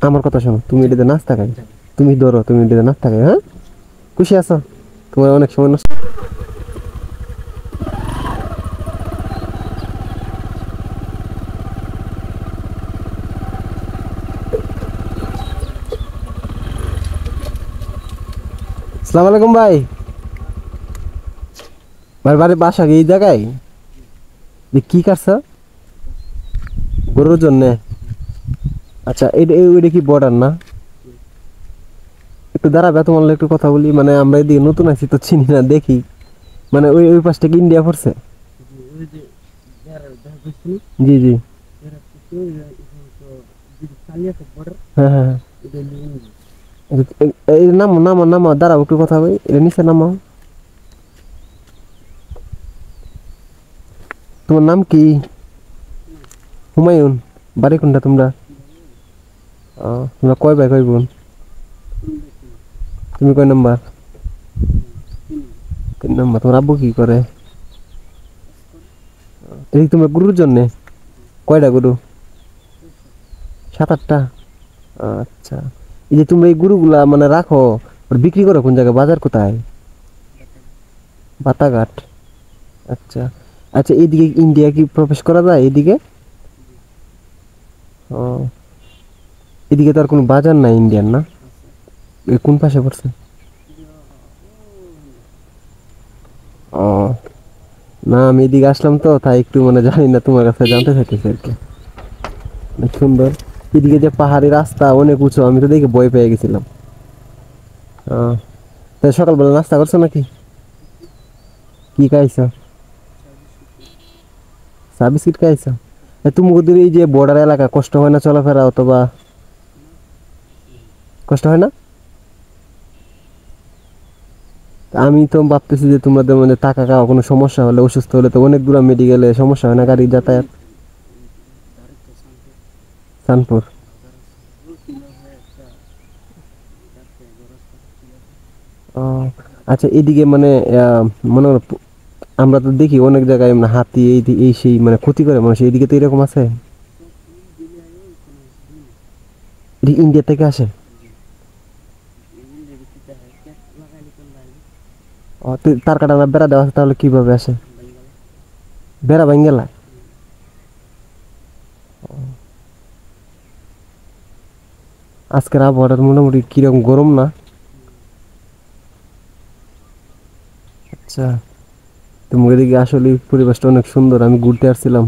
আমার কথা শোনো, তুমি এটাতে নাস্তা খাই, তুমি ধরো, তুমি এটাতে নাস্তা খাই, হ্যাঁ? খুশি আছো? তোমার অনেক সময় নষ্ট। আসসালামু আলাইকুম ভাই। ভাই বাড়ির বাসা কি এই জায়গায়? কি কাটছ? গরুর জন্য? আচ্ছা, এটা কি বর্ডার না? একটু দাঁড়াবে, তোমার লগে একটু কথা বলি। মানে আমরা এদিকে নতুন আছি তো চিনি না, দেখি। মানে ওই ওই পাশটা কি ইন্ডিয়া পড়ছে? জি জি। হ্যাঁ হ্যাঁ হ্যাঁ। এই নামো নামো নামো, দাঁড়াও একটু কথা বলি, এটা নিচে নামাও। তোমার নাম কি? হুমায়ুন। বাড়ি কোনটা তোমরা? তোমরা কয় ভাই কয় বোন? তুমি কয় নাম্বার? 3 নাম্বার। তোমার আব্বু কি করে? এই তোমরা গরুর জন্যে? কয়টা গরু? 7-8টা? আচ্ছা। এই যে তোমরা এই গরুগুলা মানে রাখো, ওর বিক্রি করো কোন জায়গায়, বাজার কোথায়? বাতাঘাট। আচ্ছা। আচ্ছা, এইদিকে ইন্ডিয়া কি প্রবেশ করা যায় এদিকে? ও, এদিকে তো আর কোনো বাজার নাই ইন্ডিয়ান, না? কোন পাশে পড়ছে? ও, না আমি এদিকে আসলাম তো, তাই একটু মানে জানি না, তোমার কাছে জানতে চাইতেছি আর কি। অনেক সুন্দর। এদিকে যে পাহাড়ি রাস্তা অনেক উঁচু, আমি তো দেখে ভয় পেয়ে গেছিলাম। তাই সকালবেলা নাস্তা করছো নাকি? কি খাইছো? চা বিস্কিট খাইছো? তুমি ওদের এই যে বর্ডার এলাকা কষ্ট হয় না চলাফেরা, অথবা কষ্ট হয় না? আমি তো ভাবতেছি যে তোমাদের মানে টাকা খাওয়া কোনো সমস্যা হলে, অসুস্থ হলে তো অনেক দূর মেডিকেলে, সমস্যা হয় না গাড়ি যাতায়াত? চাঁদপুর? ও, আচ্ছা। এদিকে মানে মনে করো আমরা তো দেখি অনেক জায়গায় মানে হাতি এই এই সেই মানে ক্ষতি করে মানুষ, এইদিকে তো এরকম আছে? এদিকে ইন্ডিয়া থেকে আসে? ও, তো তার কাটা না বেড়া দেওয়া আছে, তাহলে কিভাবে আসে? বেড়া ভাঙ্গেলা? আজকের আবহাওয়াটা মোটামুটি কিরকম, গরম না? আচ্ছা। তোমার এদিকে আসলে পরিবেশটা অনেক সুন্দর, আমি ঘুরতে আসছিলাম,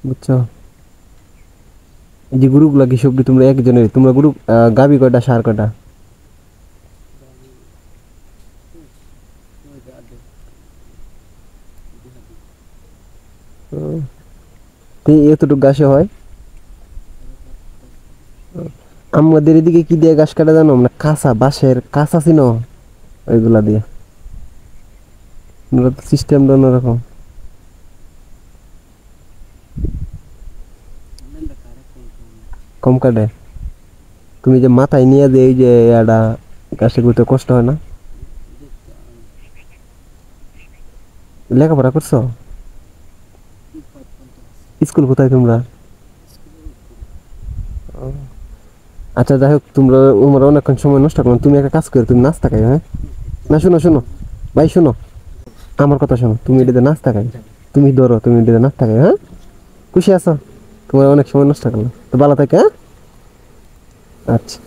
বুঝছো? এই যে গ্রুপগুলা কি সব কি তোমরা একজনের? তোমরা গ্রুপ গাবি কয়টা, সার কয়টা? হুম, তো এতটুকু গাছে হয়? আমাদের এদিকে কি দিয়ে ঘাস কাটা জানো? মানে কাঁচা বাঁশের কাঁচা ছিল, ওইগুলা দিয়ে। সিস্টেমটা অন্যরকম। কম কাটে? তুমি যে মাথায় নিয়ে যে এই যে এটা গাছে করতে কষ্ট হয় না? লেখাপড়া করছো? স্কুল কোথায় তোমরা? আচ্ছা, যাই হোক, তোমরা অনেকক্ষণ সময় নষ্ট করো, তুমি একটা কাজ করো, তুমি নাস্তা খাই, হ্যাঁ? না, শোনো শোনো ভাই, শোনো, আমার কথা শোনো, তুমি এটাতে নাস্তা খাই, তুমি ধরো, তুমি এটাতে নাস্তা খাই, হ্যাঁ? খুশি আছো? তোমার অনেক সময় নষ্ট করলাম, তো ভালো থাকে, হ্যাঁ? আচ্ছা।